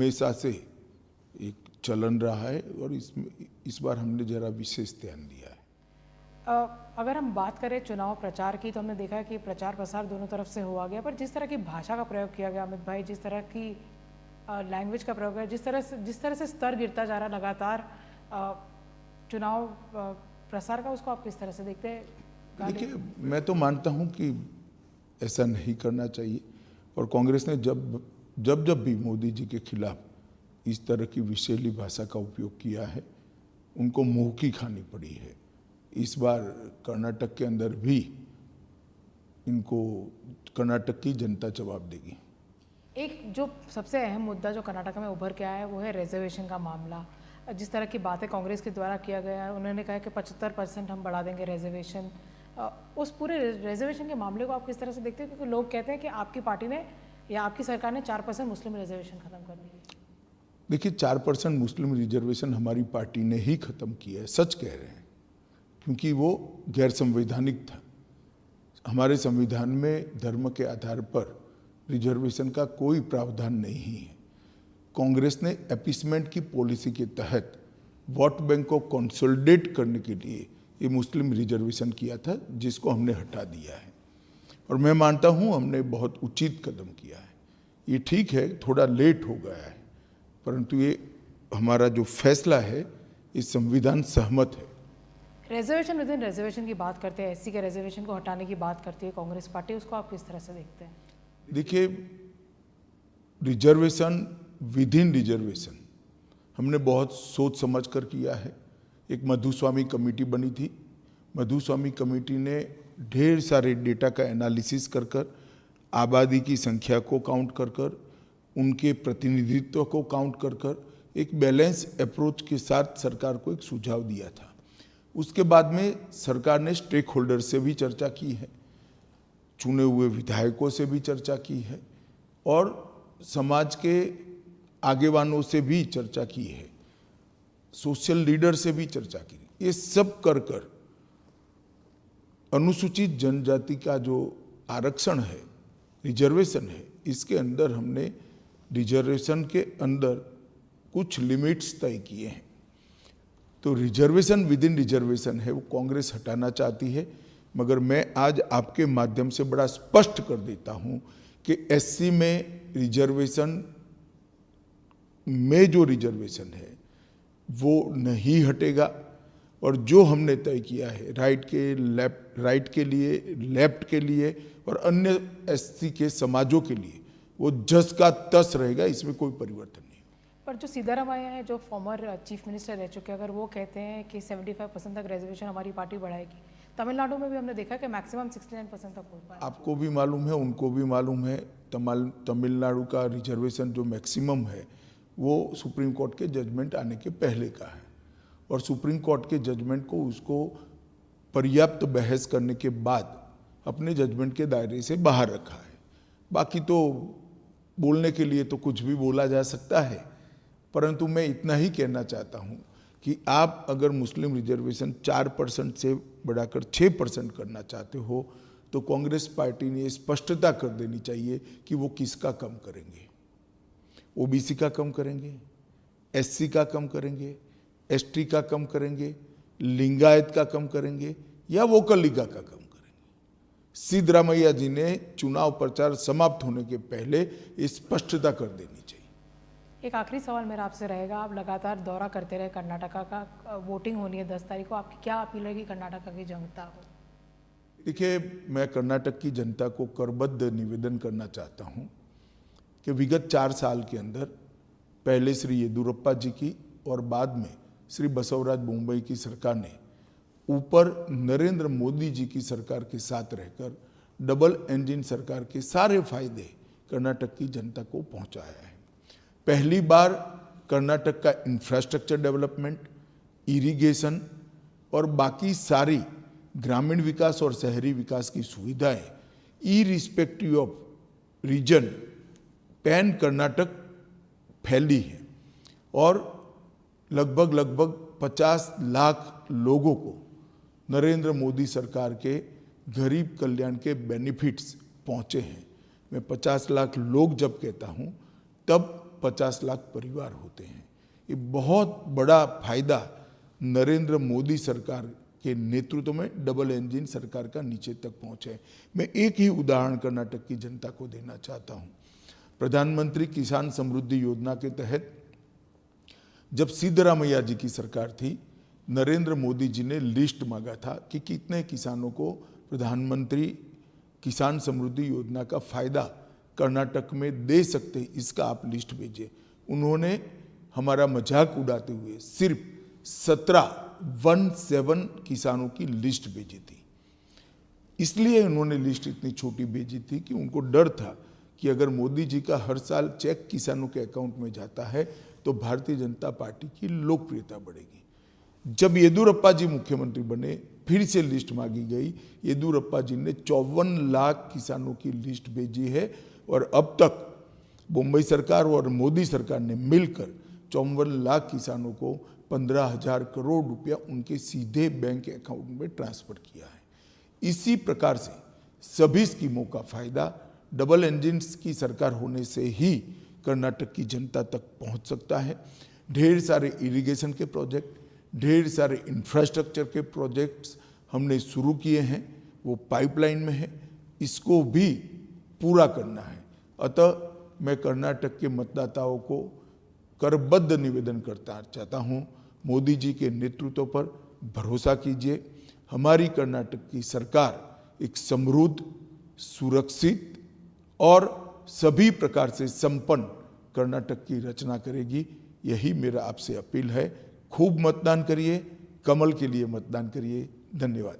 हमेशा से एक चलन रहा है और इस बार हमने जरा विशेष ध्यान दिया है। अगर हम बात करें चुनाव प्रचार की, तो हमने देखा है कि प्रचार प्रसार दोनों तरफ से हुआ गया, पर जिस तरह की भाषा का प्रयोग किया गया अमित भाई, जिस तरह की लैंग्वेज का प्रयोग है, जिस तरह से स्तर गिरता जा रहा लगातार चुनाव प्रसार का, उसको आप किस तरह से देखते हैं? देखिए, मैं तो मानता हूं कि ऐसा नहीं करना चाहिए और कांग्रेस ने जब भी मोदी जी के खिलाफ इस तरह की विषैली भाषा का उपयोग किया है, उनको मुंह की खानी पड़ी है। इस बार कर्नाटक के अंदर भी इनको कर्नाटक की जनता जवाब देगी। एक जो सबसे अहम मुद्दा जो कर्नाटक में उभर के आया है वो है रिजर्वेशन का मामला। जिस तरह की बातें कांग्रेस के द्वारा किया गया है, उन्होंने कहा कि 75% हम बढ़ा देंगे रिजर्वेशन। उस पूरे रिजर्वेशन के मामले को आप किस तरह से देखते हैं? क्योंकि लोग कहते हैं कि आपकी पार्टी ने या आपकी सरकार ने 4% मुस्लिम रिजर्वेशन खत्म कर दी। देखिए, 4% मुस्लिम रिजर्वेशन हमारी पार्टी ने ही खत्म किया है, सच कह रहे हैं, क्योंकि वो गैर संवैधानिक था। हमारे संविधान में धर्म के आधार पर रिजर्वेशन का कोई प्रावधान नहीं है। कांग्रेस ने अपीसमेंट की पॉलिसी के तहत वोट बैंक को कंसोलिडेट करने के लिए ये मुस्लिम रिजर्वेशन किया था, जिसको हमने हटा दिया है और मैं मानता हूँ हमने बहुत उचित कदम किया है। ये ठीक है, थोड़ा लेट हो गया है, परंतु ये हमारा जो फैसला है इस संविधान सहमत है। रिजर्वेशन विद इन रिजर्वेशन की बात करते हैं, एससी के रिजर्वेशन को हटाने की बात करती है कांग्रेस पार्टी, उसको आप किस तरह से देखते हैं? देखिए, रिजर्वेशन विद इन रिजर्वेशन हमने बहुत सोच समझ कर किया है। एक मधुस्वामी कमेटी बनी थी। मधुस्वामी कमेटी ने ढेर सारे डेटा का एनालिसिस कर कर, आबादी की संख्या को काउंट कर कर, उनके प्रतिनिधित्व को काउंट कर कर एक बैलेंस अप्रोच के साथ सरकार को एक सुझाव दिया था। उसके बाद में सरकार ने स्टेक होल्डर से भी चर्चा की है, चुने हुए विधायकों से भी चर्चा की है और समाज के आगेवानों से भी चर्चा की है, सोशल लीडर से भी चर्चा की। ये सब कर कर अनुसूचित जनजाति का जो आरक्षण है, रिजर्वेशन है, इसके अंदर हमने रिजर्वेशन के अंदर कुछ लिमिट्स तय किए हैं। तो रिजर्वेशन विद इन रिजर्वेशन है, वो कांग्रेस हटाना चाहती है, मगर मैं आज आपके माध्यम से बड़ा स्पष्ट कर देता हूं कि एससी में रिजर्वेशन में जो रिजर्वेशन है वो नहीं हटेगा और जो हमने तय किया है राइट के लिए, लेफ्ट के लिए और अन्य एससी के समाजों के लिए, वो जस का तस रहेगा, इसमें कोई परिवर्तन नहीं। पर जो सीतारमैया है, जो फॉर्मर चीफ मिनिस्टर रह चुके हैं, अगर वो कहते हैं कि 75% तक रिजर्वेशन हमारी पार्टी बढ़ाएगी, तमिलनाडु में भी हमने देखा कि मैक्सिमम 69% तक हो पाया। आपको भी मालूम है, उनको भी मालूम है, तमिलनाडु का रिजर्वेशन जो मैक्सिमम है वो सुप्रीम कोर्ट के जजमेंट आने के पहले का है और सुप्रीम कोर्ट के जजमेंट को उसको पर्याप्त बहस करने के बाद अपने जजमेंट के दायरे से बाहर रखा है। बाकी तो बोलने के लिए तो कुछ भी बोला जा सकता है, परंतु मैं इतना ही कहना चाहता हूं कि आप अगर मुस्लिम रिजर्वेशन 4% से बढ़ाकर 6% करना चाहते हो तो कांग्रेस पार्टी ने स्पष्टता कर देनी चाहिए कि वो किसका कम करेंगे। ओबीसी का कम करेंगे, एससी का कम करेंगे, एसटी का कम करेंगे, लिंगायत का कम करेंगे या वोकल लीगा का कम करेंगे। सिद्धरामैया जी ने चुनाव प्रचार समाप्त होने के पहले स्पष्टता कर देनी चाहिए। एक आखिरी सवाल मेरा आपसे रहेगा, आप लगातार दौरा करते रहे कर्नाटका का, वोटिंग होनी है 10 तारीख को, आपकी क्या अपील है कि कर्नाटका की जनता को? देखिए, मैं कर्नाटक की जनता को करबद्ध निवेदन करना चाहता हूं कि विगत 4 साल के अंदर पहले श्री येदियुरप्पा जी की और बाद में श्री बसवराज बोम्मई की सरकार ने ऊपर नरेंद्र मोदी जी की सरकार के साथ रहकर डबल इंजन सरकार के सारे फायदे कर्नाटक की जनता को पहुंचाया है। पहली बार कर्नाटक का इंफ्रास्ट्रक्चर डेवलपमेंट, इरिगेशन और बाकी सारी ग्रामीण विकास और शहरी विकास की सुविधाएं irrespective of region pan Karnataka फैली है और लगभग 50 लाख लोगों को नरेंद्र मोदी सरकार के गरीब कल्याण के बेनिफिट्स पहुंचे हैं। मैं 50 लाख लोग जब कहता हूं तब 50 लाख परिवार होते हैं। ये बहुत बड़ा फायदा नरेंद्र मोदी सरकार के नेतृत्व में डबल इंजन सरकार का नीचे तक पहुंचे। मैं एक ही उदाहरण कर्नाटक की जनता को देना चाहता हूं। प्रधानमंत्री किसान समृद्धि योजना के तहत जब सिद्धरामैया जी की सरकार थी, नरेंद्र मोदी जी ने लिस्ट मांगा था कि कितने किसानों को प्रधानमंत्री किसान समृद्धि योजना का फायदा कर्नाटक में दे सकते, इसका आप लिस्ट भेजिए। उन्होंने हमारा मजाक उड़ाते हुए सिर्फ 17 किसानों की लिस्ट भेजी थी। इसलिए उन्होंने लिस्ट इतनी छोटी भेजी थी कि उनको डर था कि अगर मोदी जी का हर साल चेक किसानों के अकाउंट में जाता है तो भारतीय जनता पार्टी की लोकप्रियता बढ़ेगी। जब येदुरप्पा जी मुख्यमंत्री बने, फिर से लिस्ट मांगी गई। येदुरप्पा जी ने 54 लाख किसानों की लिस्ट भेजी है और अब तक मुंबई सरकार और मोदी सरकार ने मिलकर 54 लाख किसानों को 15,000 करोड़ रुपया उनके सीधे बैंक अकाउंट में ट्रांसफर किया है। इसी प्रकार से सभी स्कीमों का फायदा डबल इंजन की सरकार होने से ही कर्नाटक की जनता तक पहुंच सकता है। ढेर सारे इरिगेशन के प्रोजेक्ट, ढेर सारे इंफ्रास्ट्रक्चर के प्रोजेक्ट्स हमने शुरू किए हैं, वो पाइपलाइन में है, इसको भी पूरा करना है। अतः मैं कर्नाटक के मतदाताओं को करबद्ध निवेदन करता चाहता हूँ, मोदी जी के नेतृत्व पर भरोसा कीजिए। हमारी कर्नाटक की सरकार एक समृद्ध, सुरक्षित और सभी प्रकार से संपन्न कर्नाटक की रचना करेगी। यही मेरा आपसे अपील है। खूब मतदान करिए, कमल के लिए मतदान करिए। धन्यवाद।